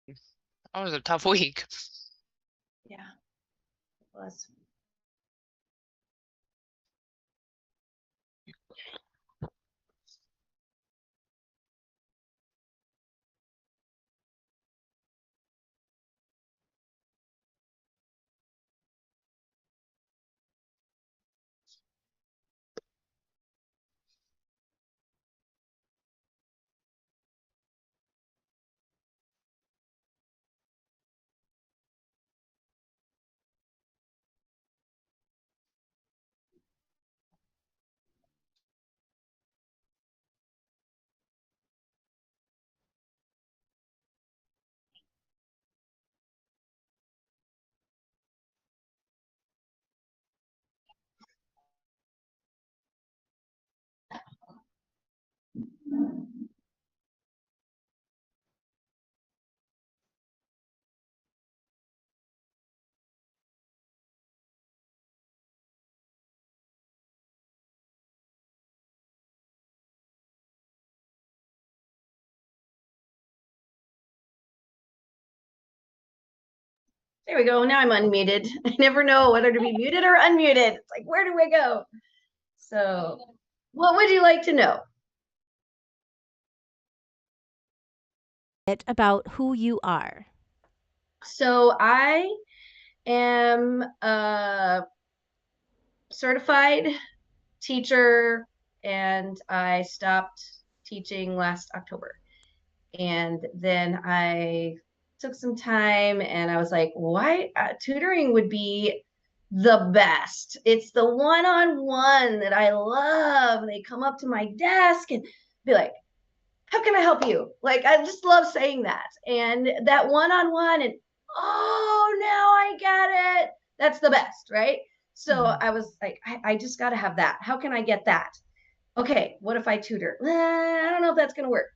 That was a tough week. Yeah, it was. There we go. Now I'm unmuted. I never know whether to be muted or unmuted. It's like, where do I go? So, what would you like to know? About who you are. So, I am a certified teacher and I stopped teaching last October. And then I took some time and I was like, why tutoring would be the best. It's the one-on-one that I love. They come up to my desk and be like, how can I help you? Like, I just love saying that. And that one-on-one and, oh, now I get it. That's the best, right? So I was like, I just got to have that. How can I get that? Okay, what if I tutor? I don't know if that's going to work.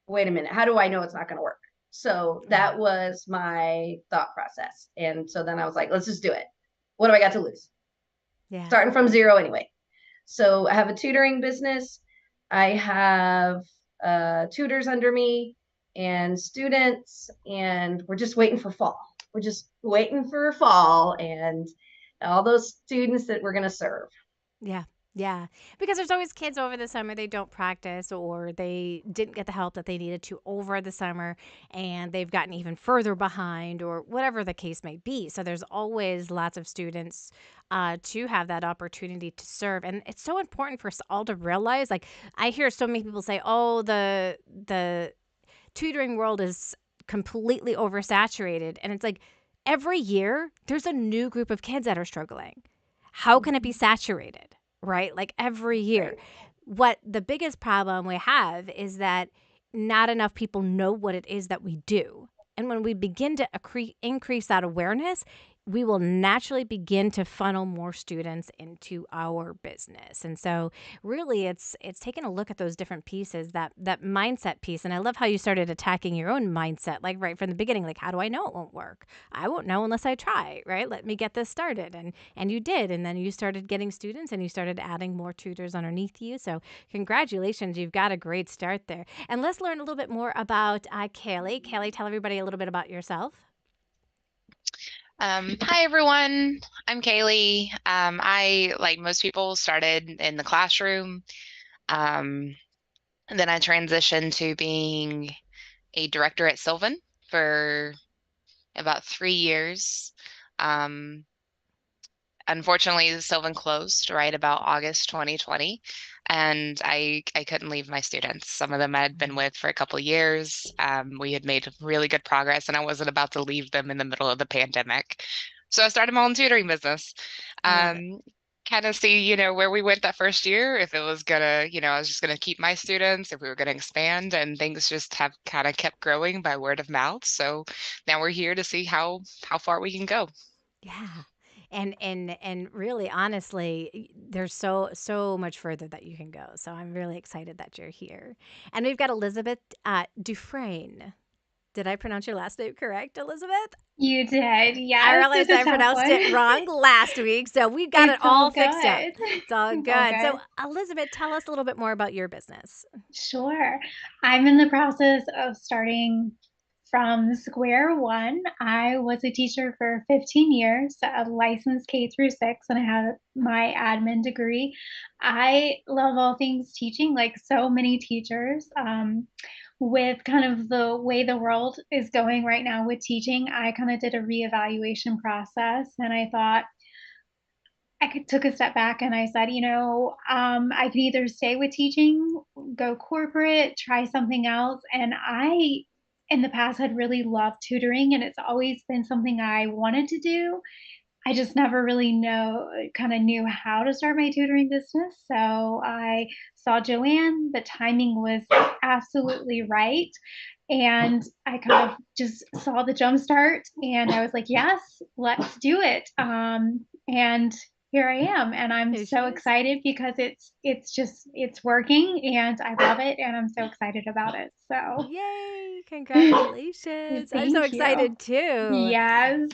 Wait a minute. How do I know it's not going to work? So that was my thought process. And so then I was like, let's just do it. What do I got to lose? Yeah. Starting from zero anyway. So I have a tutoring business. I have tutors under me and students, and we're just waiting for fall. We're just waiting for fall and all those students that we're going to serve. Yeah. Yeah. Because there's always kids over the summer they don't practice or they didn't get the help that they needed to over the summer and they've gotten even further behind or whatever the case may be. So there's always lots of students to have that opportunity to serve. And it's so important for us all to realize like I hear so many people say, "Oh, the tutoring world is completely oversaturated." And it's like every year there's a new group of kids that are struggling. How can it be saturated? Right? Like every year. Right. What the biggest problem we have is that not enough people know what it is that we do. And when we begin to increase that awareness, we will naturally begin to funnel more students into our business. And so really it's taking a look at those different pieces, that mindset piece. And I love how you started attacking your own mindset, like right from the beginning, like how do I know it won't work? I won't know unless I try, right? Let me get this started. And you did. And then you started getting students and you started adding more tutors underneath you. So congratulations, you've got a great start there. And let's learn a little bit more about Kaylee. Kaylee, tell everybody a little bit about yourself. Hi everyone. I'm Kaylee. I, like most people, started in the classroom. Um, and then I transitioned to being a director at Sylvan for about 3 years. Um, Unfortunately, Sylvan closed right about August 2020, and I couldn't leave my students. Some of them I had been with for a couple of years. We had made really good progress, and I wasn't about to leave them in the middle of the pandemic. So I started my own tutoring business. I love it. Um, Kind of see, where we went that first year, if it was gonna, I was just gonna keep my students, if we were gonna expand, and things just have kind of kept growing by word of mouth. So now we're here to see how far we can go. Yeah. And really honestly, there's so much further that you can go. So I'm really excited that you're here. And we've got Elizabeth Dufresne. Did I pronounce your last name correct, Elizabeth? You did. I Yes, realized it's a I tough pronounced one. it wrong last week, so we've got it It's all all fixed up. good. It's all It's all good. So, good. Elizabeth, tell us a little bit more about your business. Sure. I'm in the process of starting from square one. I was a teacher for 15 years, a licensed K through 6, and I had my admin degree. I love all things teaching, like so many teachers. With kind of the way the world is going right now with teaching, I kind of did a reevaluation process, and I thought, took a step back and I said, I could either stay with teaching, go corporate, try something else. And I, in the past, had really loved tutoring, and it's always been something I wanted to do. I just never really knew how to start my tutoring business. So I saw Joanne. The timing was absolutely right. And I kind of just saw the Jumpstart, and I was like, yes, let's do it. And here I am, and I'm so excited because it's working, and I love it, and I'm so excited about it. So yay, congratulations. I'm so excited too. Yes.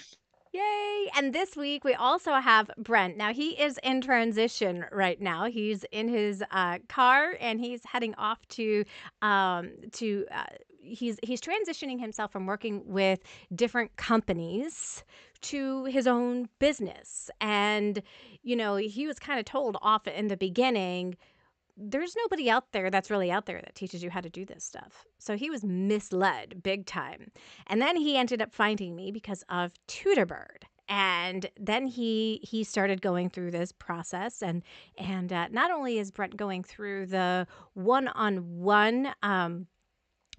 Yay. And this week we also have Brent. Now he is in transition right now. He's in his car and he's heading off to he's transitioning himself from working with different companies to his own business. And, he was kind of told off in the beginning, there's nobody out there that's really out there that teaches you how to do this stuff. So he was misled big time. And then he ended up finding me because of Tutorbird. And then he started going through this process. And not only is Brent going through the one-on-one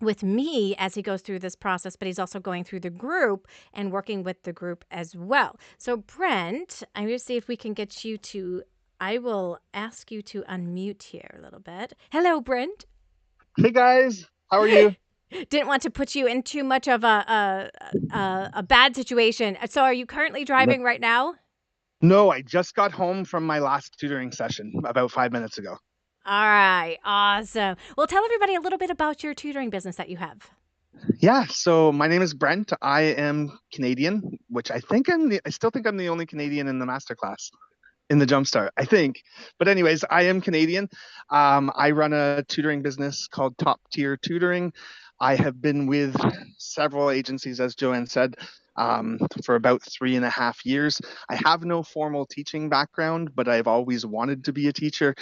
with me as he goes through this process, but he's also going through the group and working with the group as well. So Brent, I'm going to see if we can get you to, I will ask you to unmute here a little bit. Hello, Brent. Hey guys, how are you? Didn't want to put you in too much of a bad situation. So are you currently driving right now? No, I just got home from my last tutoring session about 5 minutes ago. All right, awesome. Well, tell everybody a little bit about your tutoring business that you have. Yeah, so my name is Brent. I am Canadian, which I still think I'm the only Canadian in the Masterclass, in the Jumpstart, I think. But anyways, I am Canadian. I run a tutoring business called Top Tier Tutoring. I have been with several agencies, as Joanne said, for about 3.5 years. I have no formal teaching background, but I've always wanted to be a teacher.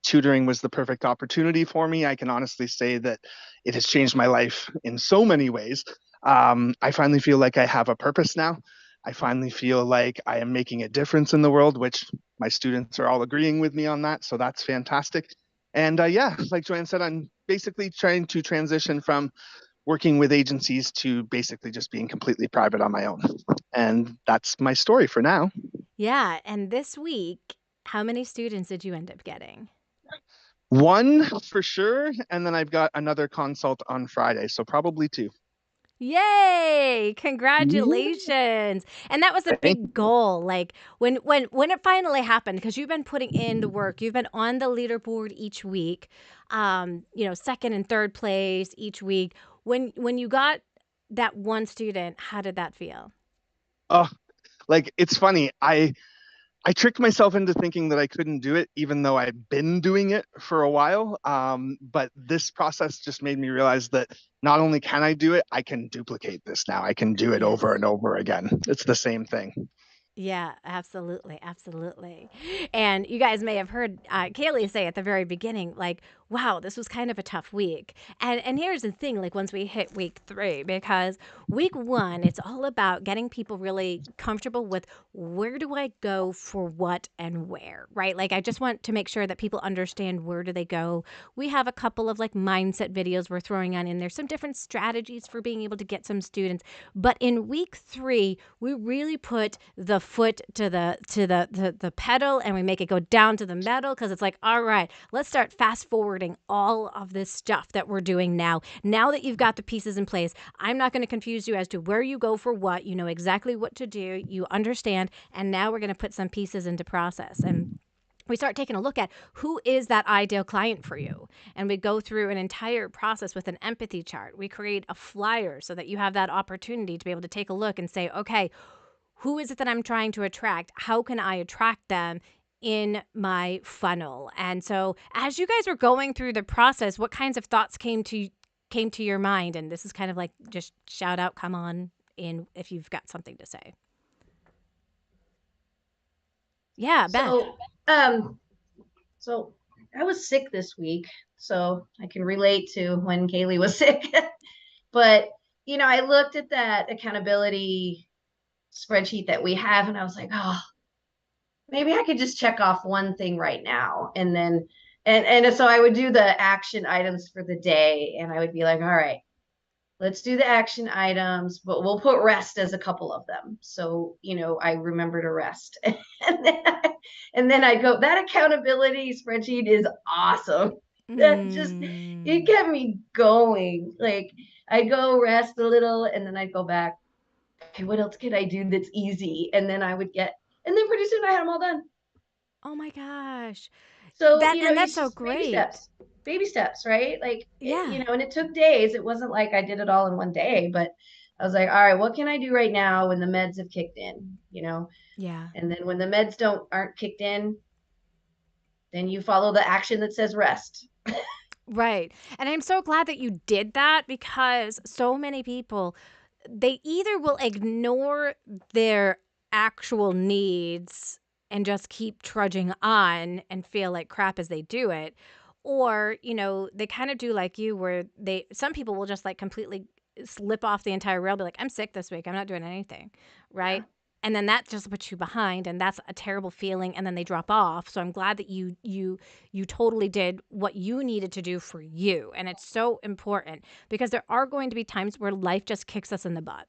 Tutoring was the perfect opportunity for me. I can honestly say that it has changed my life in so many ways. I finally feel like I have a purpose now. I finally feel like I am making a difference in the world, which my students are all agreeing with me on that. So that's fantastic. And like Joanne said, I'm basically trying to transition from working with agencies to basically just being completely private on my own. And that's my story for now. Yeah. And this week, how many students did you end up getting? One for sure. And then I've got another consult on Friday. So probably 2. Yay! Congratulations. And that was a big goal. Like when it finally happened, because you've been putting in the work, you've been on the leaderboard each week, second and third place each week. When you got that one student, how did that feel? Oh, like it's funny. I tricked myself into thinking that I couldn't do it, even though I've been doing it for a while. But this process just made me realize that not only can I do it, I can duplicate this now. I can do it over and over again. It's the same thing. Yeah, absolutely. Absolutely. And you guys may have heard Kaylee say at the very beginning, like, wow, this was kind of a tough week. And here's the thing, like once we hit week 3, because week 1, it's all about getting people really comfortable with where do I go for what and where, right? Like I just want to make sure that people understand where do they go. We have a couple of like mindset videos we're throwing on in there, some different strategies for being able to get some students. But in week 3, we really put the foot to the pedal and we make it go down to the metal, because it's like, all right, let's start fast forwarding all of this stuff that we're doing now. Now that you've got the pieces in place, I'm not going to confuse you as to where you go for what. You know exactly what to do. You understand. And now we're going to put some pieces into process. And we start taking a look at who is that ideal client for you. And we go through an entire process with an empathy chart. We create a flyer so that you have that opportunity to be able to take a look and say, okay, who is it that I'm trying to attract? How can I attract them in my funnel? And so as you guys were going through the process, what kinds of thoughts came to came to your mind? And this is kind of like just shout out, come on in if you've got something to say. Yeah, Beth. So I was sick this week, so I can relate to when Kaylee was sick. But, I looked at that accountability spreadsheet that we have, and I was like, oh, maybe I could just check off one thing right now. And then, and so I would do the action items for the day, and I would be like, all right, let's do the action items, but we'll put rest as a couple of them. So, I remember to rest. and then I go, that accountability spreadsheet is awesome. That just, it kept me going. Like, I go rest a little, and then I'd go back. Okay, what else could I do that's easy? And then I would and then pretty soon I had them all done. Oh my gosh. So, that's so great. Baby steps, right? Like, yeah. And it took days. It wasn't like I did it all in one day, but I was like, all right, what can I do right now when the meds have kicked in, Yeah. And then when the meds aren't kicked in, then you follow the action that says rest. Right. And I'm so glad that you did that, because so many people, they either will ignore their actual needs and just keep trudging on and feel like crap as they do it, or, they kind of do like you, where some people will just like completely slip off the entire rail, be like, I'm sick this week, I'm not doing anything, right? Yeah. And then that just puts you behind, and that's a terrible feeling, and then they drop off. So I'm glad that you totally did what you needed to do for you. And it's so important, because there are going to be times where life just kicks us in the butt.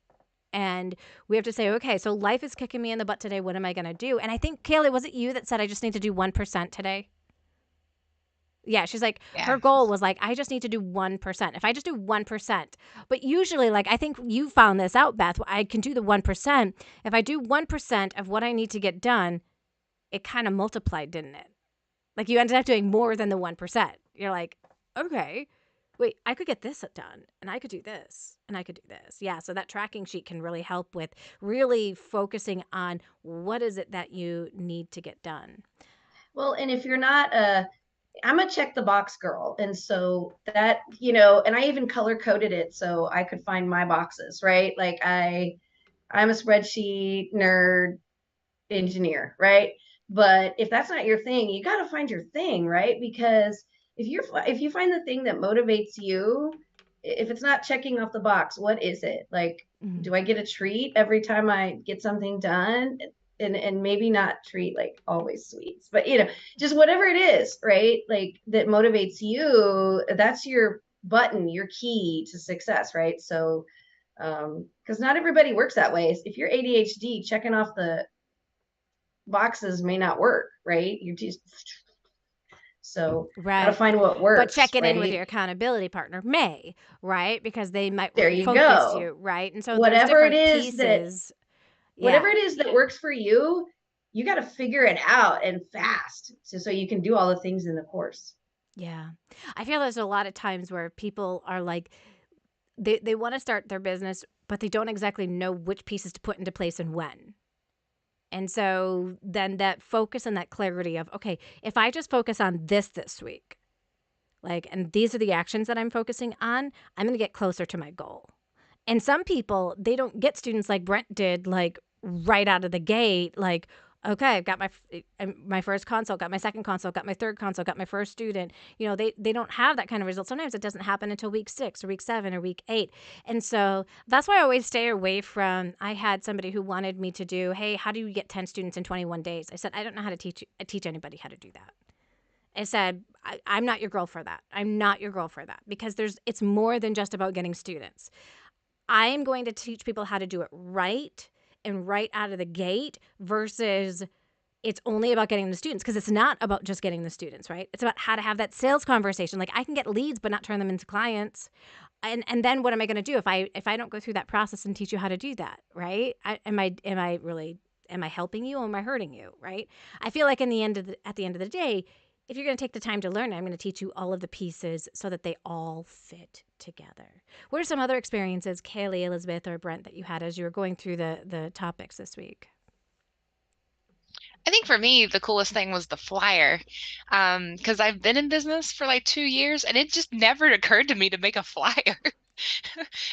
And we have to say, okay, so life is kicking me in the butt today. What am I going to do? And I think, Kaylee, was it you that said, I just need to do 1% today? Yeah, she's like, her goal was like, I just need to do 1%. If I just do 1%, but usually, like, I think you found this out, Beth, I can do the 1%. If I do 1% of what I need to get done, it kind of multiplied, didn't it? Like, you ended up doing more than the 1%. You're like, okay, wait, I could get this done, and I could do this, and I could do this. Yeah, so that tracking sheet can really help with really focusing on what is it that you need to get done. Well, and if you're not I'm a check the box girl. And so that, and I even color coded it so I could find my boxes, right? Like I'm a spreadsheet nerd engineer, right? But if that's not your thing, you got to find your thing, right? Because if you find the thing that motivates you, if it's not checking off the box, what is it? Like, do I get a treat every time I get something done? And maybe not treat like always sweets, but just whatever it is, right? Like that motivates you, that's your button, your key to success, right? So because not everybody works that way. If you're ADHD, checking off the boxes may not work, right? You're just so gotta find what works. But checking in with your accountability partner may, right? Because they might focus you, right? And so whatever there's different it is pieces. Whatever it is that works for you, you got to figure it out and fast so you can do all the things in the course. Yeah. I feel there's a lot of times where people are like, they want to start their business, but they don't exactly know which pieces to put into place and when. And so then that focus and that clarity of, okay, if I just focus on this week, like, and these are the actions that I'm focusing on, I'm going to get closer to my goal. And some people, they don't get students like Brent did, like right out of the gate, like, okay, I've got my first consult, got my second consult, got my third consult, got my first student. They don't have that kind of result. Sometimes it doesn't happen until week 6 or week 7 or week 8. And so that's why I always stay away from, I had somebody who wanted me to do, hey, how do you get 10 students in 21 days? I said, I don't know how to teach anybody how to do that. I said, I'm not your girl for that. I'm not your girl for that, because it's more than just about getting students. I'm going to teach people how to do it right and right out of the gate versus it's only about getting the students, because it's not about just getting the students, right? It's about how to have that sales conversation. Like, I can get leads but not turn them into clients. And then what am I going to do if I don't go through that process and teach you how to do that, right? Am I helping you or am I hurting you, right? I feel like at the end of the day, if you're going to take the time to learn, I'm going to teach you all of the pieces so that they all fit together. What are some other experiences, Kaylee, Elizabeth, or Brent, that you had as you were going through the topics this week? I think for me, the coolest thing was the flyer. Because I've been in business for like 2 years and it just never occurred to me to make a flyer.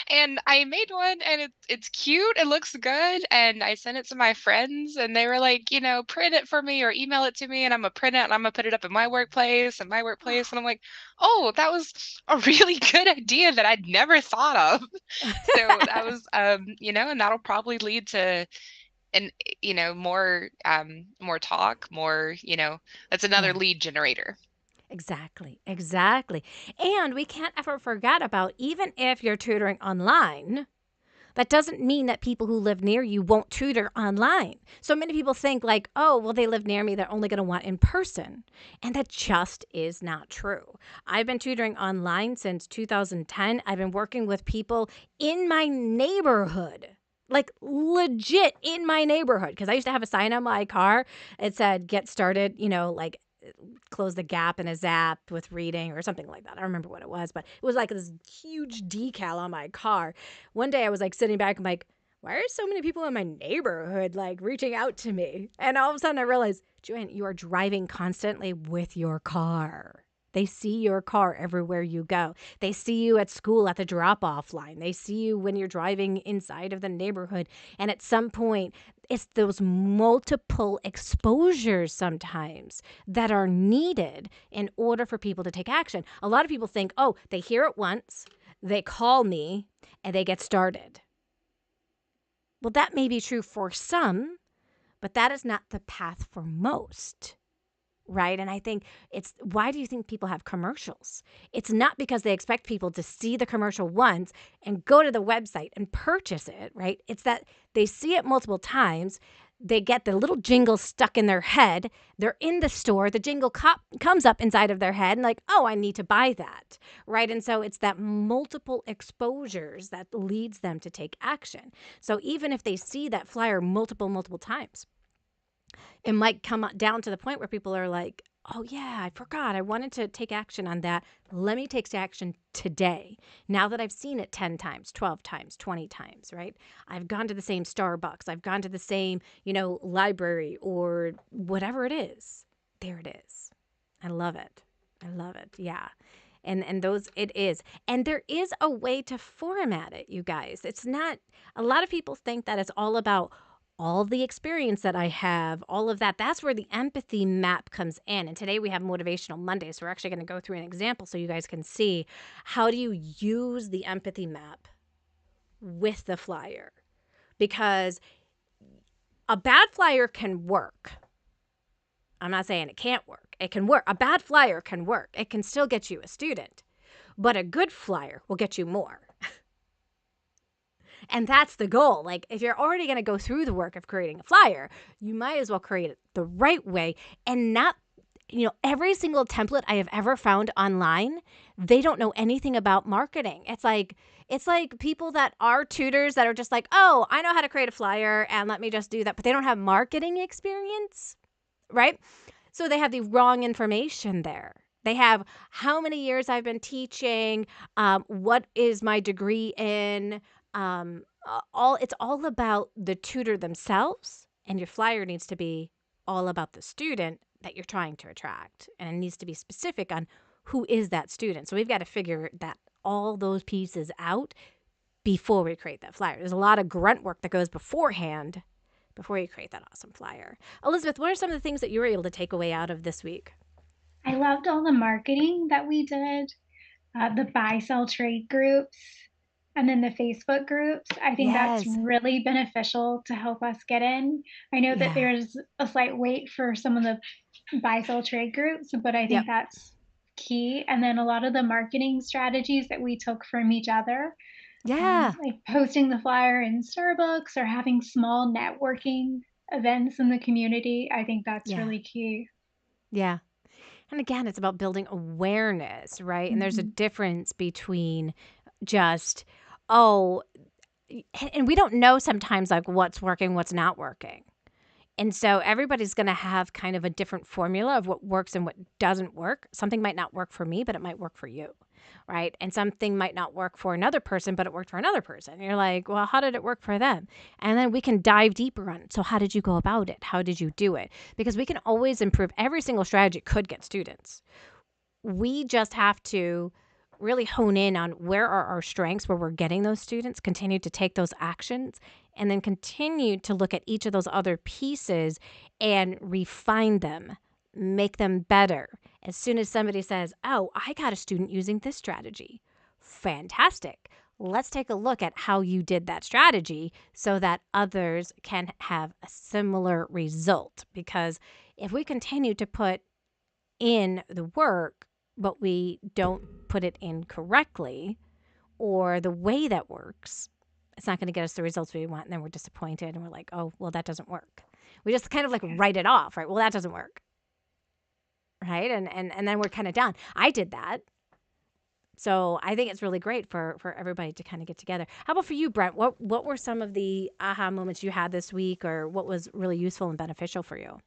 And I made one and it's cute, it looks good, and I sent it to my friends and they were like, print it for me or email it to me and I'm gonna print it and I'm gonna put it up in my workplace and I'm like, oh, that was a really good idea that I'd never thought of. So that was and that'll probably lead to and more talk, that's another Yeah. lead generator. Exactly, exactly. And we can't ever forget about, even if you're tutoring online, that doesn't mean that people who live near you won't tutor online. So many people think like, oh, well, they live near me, they're only going to want in person. And that just is not true. I've been tutoring online since 2010. I've been working with people in my neighborhood. Like legit in my neighborhood. Because I used to have a sign on my car. It said, get started, like close the gap in a zap with reading or something like that. I don't remember what it was, but it was like this huge decal on my car. One day I was like sitting back, I'm like, why are so many people in my neighborhood like reaching out to me? And all of a sudden I realized, Joanne, you are driving constantly with your car. They see your car everywhere you go. They see you at school at the drop-off line. They see you when you're driving inside of the neighborhood. And at some point, it's those multiple exposures sometimes that are needed in order for people to take action. A lot of people think, oh, they hear it once, they call me, and they get started. Well, that may be true for some, but that is not the path for most. Right? And I think why do you think people have commercials? It's not because they expect people to see the commercial once and go to the website and purchase it, right? It's that they see it multiple times. They get the little jingle stuck in their head. They're in the store. The jingle comes up inside of their head and like, oh, I need to buy that, right? And so it's that multiple exposures that leads them to take action. So even if they see that flyer multiple times, it might come down to the point where people are like, oh, yeah, I forgot. I wanted to take action on that. Let me take action today. Now that I've seen it 10 times, 12 times, 20 times, right? I've gone to the same Starbucks. I've gone to the same, library or whatever it is. There it is. I love it. I love it. Yeah. And those, it is. And there is a way to format it, you guys. It's not, a lot of people think that it's all about all the experience that I have, all of that. That's where the empathy map comes in. And today we have Motivational Monday. So we're actually going to go through an example so you guys can see how do you use the empathy map with the flyer. Because a bad flyer can work. I'm not saying it can't work. It can work. A bad flyer can work. It can still get you a student. But a good flyer will get you more. And that's the goal. Like, if you're already going to go through the work of creating a flyer, you might as well create it the right way and not, every single template I have ever found online, they don't know anything about marketing. It's like people that are tutors that are just like, oh, I know how to create a flyer and let me just do that. But they don't have marketing experience, right? So they have the wrong information there. They have how many years I've been teaching, what is my degree in, it's all about the tutor themselves, and your flyer needs to be all about the student that you're trying to attract, and it needs to be specific on who is that student. So we've got to figure that all those pieces out before we create that flyer. There's a lot of grunt work that goes beforehand before you create that awesome flyer. Elizabeth, what are some of the things that you were able to take away out of this week? I loved all the marketing that we did, the buy, sell, trade groups, and then the Facebook groups. I think that's really beneficial to help us get in. I know that there's a slight wait for some of the buy, sell, trade groups, but I think that's key. And then a lot of the marketing strategies that we took from each other. Yeah. Like posting the flyer in Starbucks or having small networking events in the community. I think that's really key. Yeah. And again, it's about building awareness, right? Mm-hmm. And there's a difference between just, and we don't know sometimes like what's working, what's not working. And so everybody's going to have kind of a different formula of what works and what doesn't work. Something might not work for me, but it might work for you. right? And something might not work for another person, but it worked for another person. You're like, well, how did it work for them? And then we can dive deeper on it. So how did you go about it? How did you do it? Because we can always improve. Every single strategy could get students. We just have to really hone in on where are our strengths, where we're getting those students, continue to take those actions, and then continue to look at each of those other pieces and refine them, make them better. As soon as somebody says, oh, I got a student using this strategy, fantastic. Let's take a look at how you did that strategy so that others can have a similar result. Because if we continue to put in the work, but we don't put it in correctly or the way that works, it's not going to get us the results we want. And then we're disappointed and we're like, oh, well, that doesn't work. We just kind of like write it off, right? Well, that doesn't work. Right. And then we're kind of down. I did that. So I think it's really great for everybody to kind of get together. How about for you, Brent? What were some of the aha moments you had this week, or what was really useful and beneficial for you?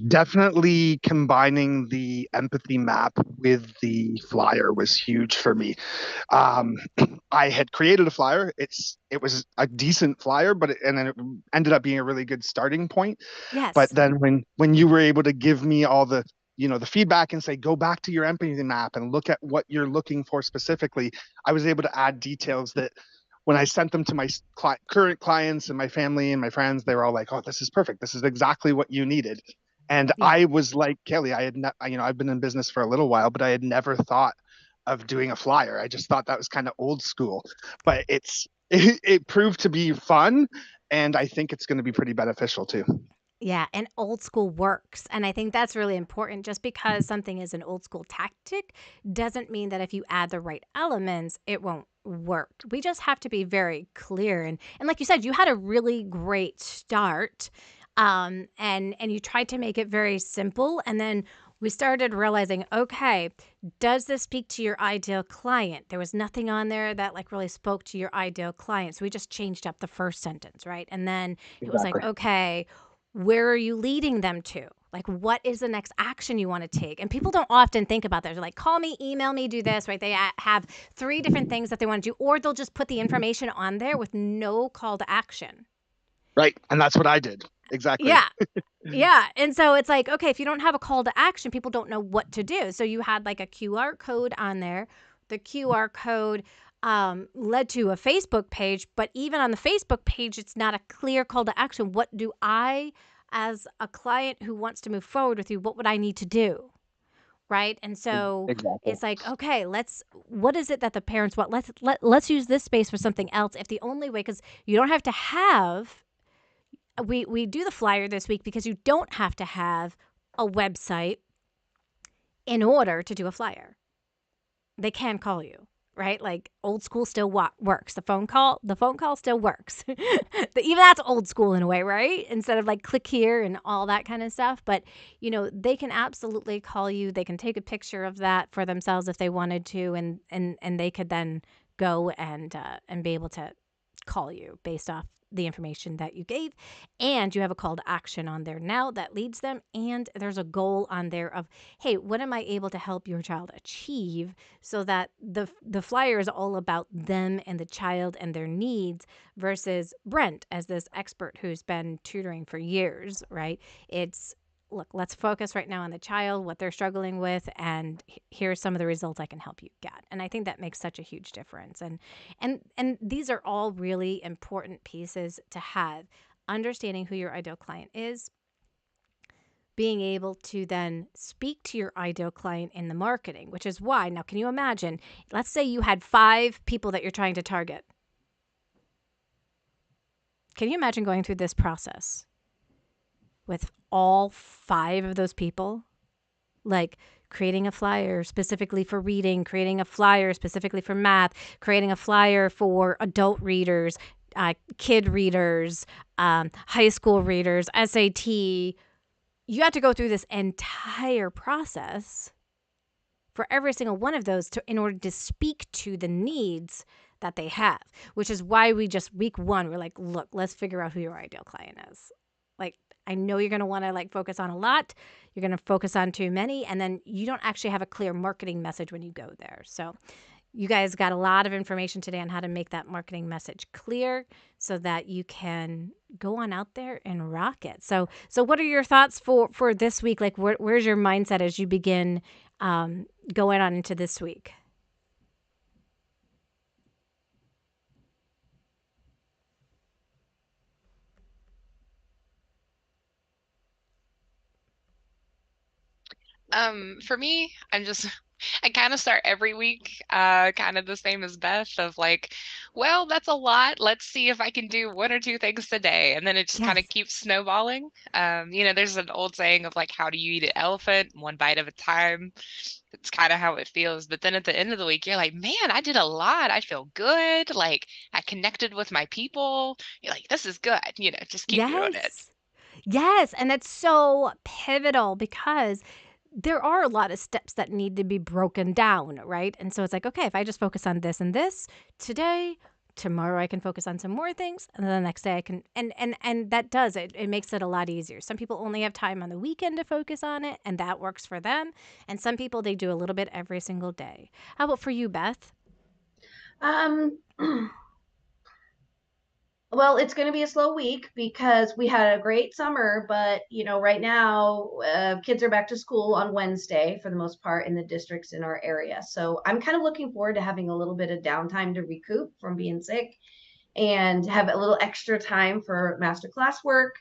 Definitely combining the empathy map with the flyer was huge for me. I had created a flyer. It was a decent flyer, but it ended up being a really good starting point. Yes. But then when you were able to give me all the the feedback and say, go back to your empathy map and look at what you're looking for specifically, I was able to add details that when I sent them to my current clients and my family and my friends, they were all like, oh, this is perfect. This is exactly what you needed. And Yeah. I was like, Kaylee, I've been in business for a little while, but I had never thought of doing a flyer. I just thought that was kind of old school, but it proved to be fun. And I think it's going to be pretty beneficial too. Yeah, and old school works. And I think that's really important. Just because something is an old school tactic doesn't mean that if you add the right elements, it won't work. We just have to be very clear. And like you said, you had a really great start. And you tried to make it very simple. And then we started realizing, okay, does this speak to your ideal client? There was nothing on there that like really spoke to your ideal client. So we just changed up the first sentence, right? And then it was like, okay, where are you leading them to? Like, what is the next action you want to take? And people don't often think about that. They're like, call me, email me, do this, right? They have 3 different things that they want to do, or they'll just put the information on there with no call to action. Right. And that's what I did. Exactly. Yeah. Yeah. And so it's like, okay, if you don't have a call to action, people don't know what to do. So you had like a QR code on there. The QR code led to a Facebook page, but even on the Facebook page, it's not a clear call to action. What do I, as a client who wants to move forward with you, what would I need to do? Right. And so Exactly. it's like, okay, what is it that the parents want? Let's use this space for something else. If the only way, because you don't have to have, we do the flyer this week because you don't have to have a website in order to do a flyer. They can call you, right? Like old school still works. The phone call still works. Even that's old school in a way, right? Instead of like click here and all that kind of stuff. But, they can absolutely call you. They can take a picture of that for themselves if they wanted to. And they could then go and be able to call you based off the information that you gave, and you have a call to action on there now that leads them, and there's a goal on there of, hey, what am I able to help your child achieve, so that the flyer is all about them and the child and their needs versus Brent as this expert who's been tutoring for years, right? It's, look, let's focus right now on the child, what they're struggling with, and here's some of the results I can help you get. And I think that makes such a huge difference. And these are all really important pieces to have. Understanding who your ideal client is, being able to then speak to your ideal client in the marketing, which is why, now can you imagine, let's say you had 5 people that you're trying to target. Can you imagine going through this process with all 5 of those people? Like creating a flyer specifically for reading, creating a flyer specifically for math, creating a flyer for adult readers, kid readers, high school readers, SAT. You have to go through this entire process for every single one of those in order to speak to the needs that they have, which is why we just week 1, we're like, look, let's figure out who your ideal client is. Like, I know you're going to want to like focus on a lot. You're going to focus on too many, and then you don't actually have a clear marketing message when you go there. So you guys got a lot of information today on how to make that marketing message clear so that you can go on out there and rock it. So what are your thoughts for this week? Like, where's your mindset as you begin going on into this week? For me, I kind of start every week, kind of the same as Beth of like, well, that's a lot. Let's see if I can do one or two things today. And then it just kind Yes. of keeps snowballing. There's an old saying of like, how do you eat an elephant? One bite at a time. It's kind of how it feels. But then at the end of the week, you're like, man, I did a lot. I feel good. Like I connected with my people. You're like, this is good. Just keep doing it. Yes. And that's so pivotal because there are a lot of steps that need to be broken down, right? And so it's like, okay, if I just focus on this and this today, tomorrow I can focus on some more things, and then the next day I can, and that does it. It makes it a lot easier. Some people only have time on the weekend to focus on it, and that works for them. And some people, they do a little bit every single day. How about for you, Beth? Um, Well, it's going to be a slow week because we had a great summer, but right now kids are back to school on Wednesday for the most part in the districts in our area. So I'm kind of looking forward to having a little bit of downtime to recoup from being sick and have a little extra time for Masterclass work.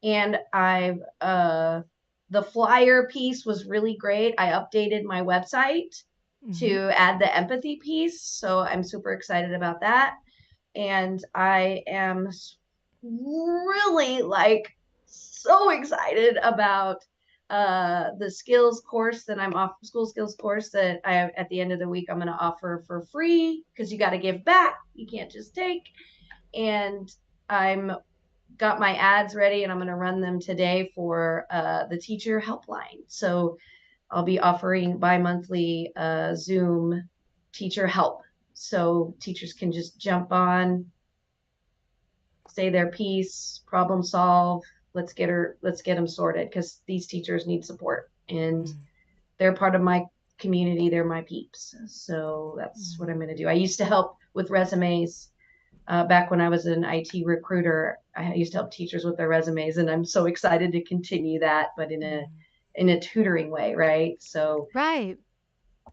And the flyer piece was really great. I updated my website to add the empathy piece. So I'm super excited about that. And I am really so excited about the skills course that I'm off school skills course that I have at the end of the week. I'm going to offer for free because you got to give back. You can't just take. And I'm got my ads ready and I'm going to run them today for the teacher helpline. So I'll be offering bi-monthly Zoom teacher help. So teachers can just jump on, say their piece, problem solve. Let's get them sorted because these teachers need support and they're part of my community. They're my peeps. So that's what I'm going to do. I used to help with resumes back when I was an IT recruiter. I used to help teachers with their resumes, and I'm so excited to continue that, but in a tutoring way, right? So right.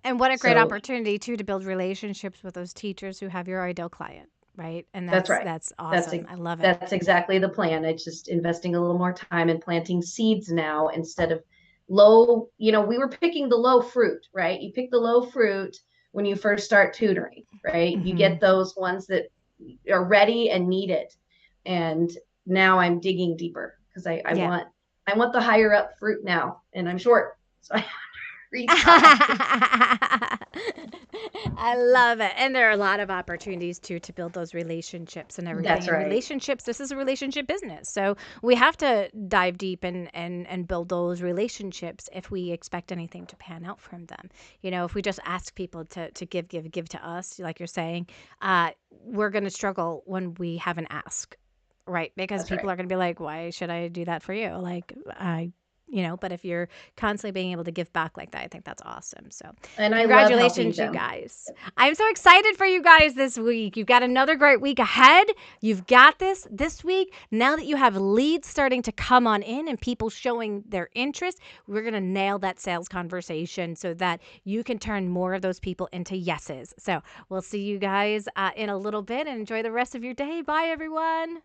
And what a great opportunity too to build relationships with those teachers who have your ideal client, right? And that's right. That's awesome. I love it. That's exactly the plan. It's just investing a little more time in planting seeds now instead of low. We were picking the low fruit, right? You pick the low fruit when you first start tutoring, right? You get those ones that are ready and need it. And now I'm digging deeper because I want the higher up fruit now, and I'm short, so I I love it. And there are a lot of opportunities too to build those relationships and everything. That's right. And relationships, this is a relationship business. So we have to dive deep and build those relationships if we expect anything to pan out from them. If we just ask people to give to us, like you're saying, we're going to struggle when we have an ask, right? Because people are going to be like, why should I do that for you? Like, but if you're constantly being able to give back like that, I think that's awesome. So and congratulations, you guys. I'm so excited for you guys this week. You've got another great week ahead. You've got this week. Now that you have leads starting to come on in and people showing their interest, we're going to nail that sales conversation so that you can turn more of those people into yeses. So we'll see you guys in a little bit and enjoy the rest of your day. Bye, everyone.